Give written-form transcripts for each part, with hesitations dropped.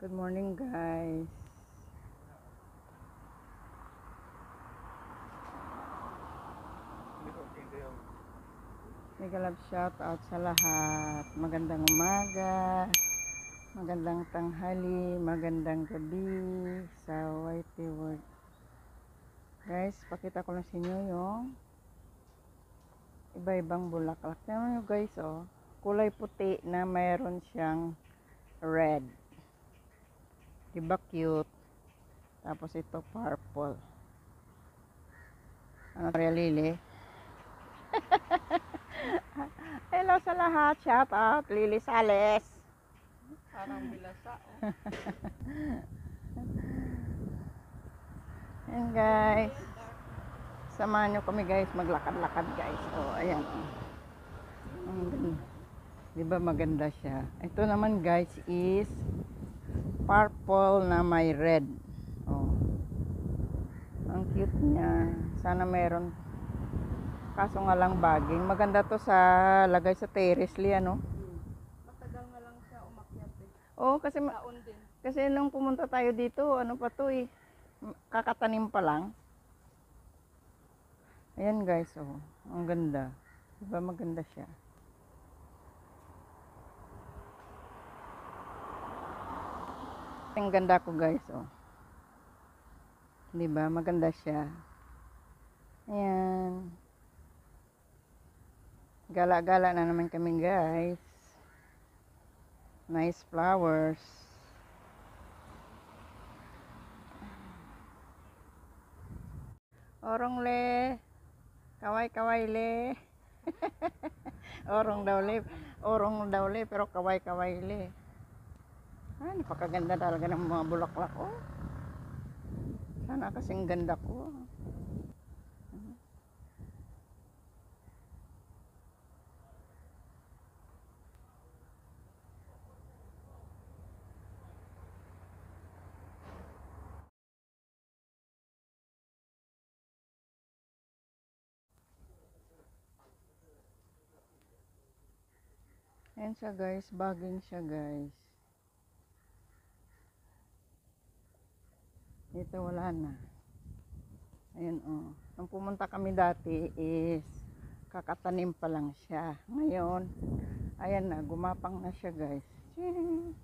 Good morning, guys. Mega love shout out sa lahat. Magandang umaga, magandang tanghali, magandang gabi sa YT World. Guys, pakita ko lang sa inyo yung iba-ibang bulaklak. Tingnan nyo guys, oh. Kulay puti na mayroon siyang red. Diba cute? Tapos ito purple. Ano kaya Lily? Hello sa lahat. Shout out. Lily Sales. Parang bilasa, oh. Ayan guys. Samahan nyo kami guys. Maglakad-lakad guys. Oh, ayan. Ang ganda. Diba maganda siya? Ito naman guys is purple na may red. Oh. Ang cute niya. Sana meron. Kaso nga lang baging. Maganda to sa lagay sa terrace li, ano? Matagal na lang siya umakyat eh. Oo, kasi Taon din. kasi nung pumunta tayo dito, ano pa to eh. Kakatanim pa lang. Ayan guys, oh. Ang ganda. Diba maganda siya? Ang ganda ko guys, oh. Diba maganda siya? Ayan. Gala-gala na naman kami guys. Nice flowers. Orong le. Kaway-kaway le. Orong daw le, pero kaway-kaway le. Ah, napakaganda talaga ng mga bulaklak, oh. Sana kasing ganda ko. Ayan siya guys, baging siya guys. Ito wala na. Ayan oh. Nung pumunta kami dati is kakatanim pa lang siya. Ngayon, ayan na, gumapang na siya guys. Ching!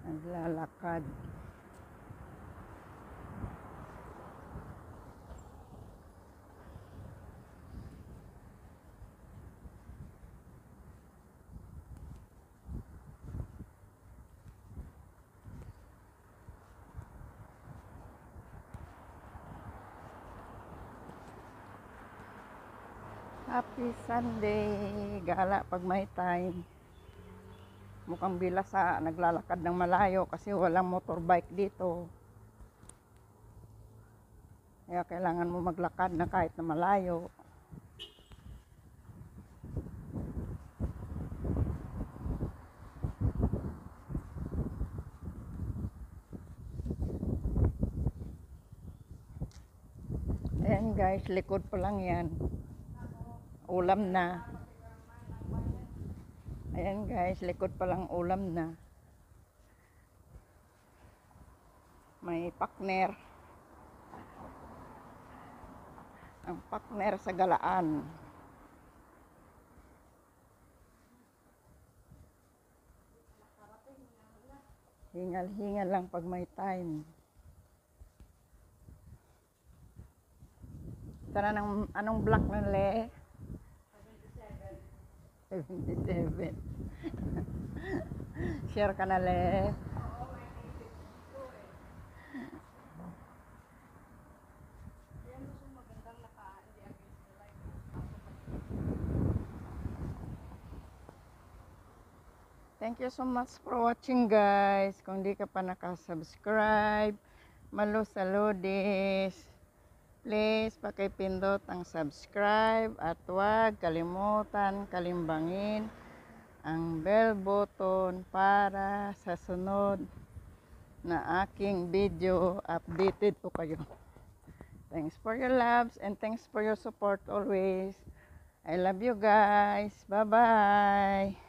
Naglalakad. Happy Sunday! Gala pag may time. Mukhang bilasa, naglalakad ng malayo kasi walang motorbike dito. Kaya kailangan mo maglakad na kahit na malayo. Ayan guys, likod pa lang yan. Ulam na. Ayan guys, likod pa lang ulam na. May partner. Ang partner sa galaan. Hingal-hingal lang pag may time. Tara ng anong block ng le? 77. Share ka na le. Yan gusto magandang nakaan. Hindi against the light. Thank you so much for watching guys. Kung di ka pa nakasubscribe, Malo Saludis. Please pakipindot ang subscribe at huwag kalimutan kalimbangin ang bell button para sa sunod na aking video updated po kayo. Thanks for your loves and thanks for your support always. I love you guys. Bye-bye.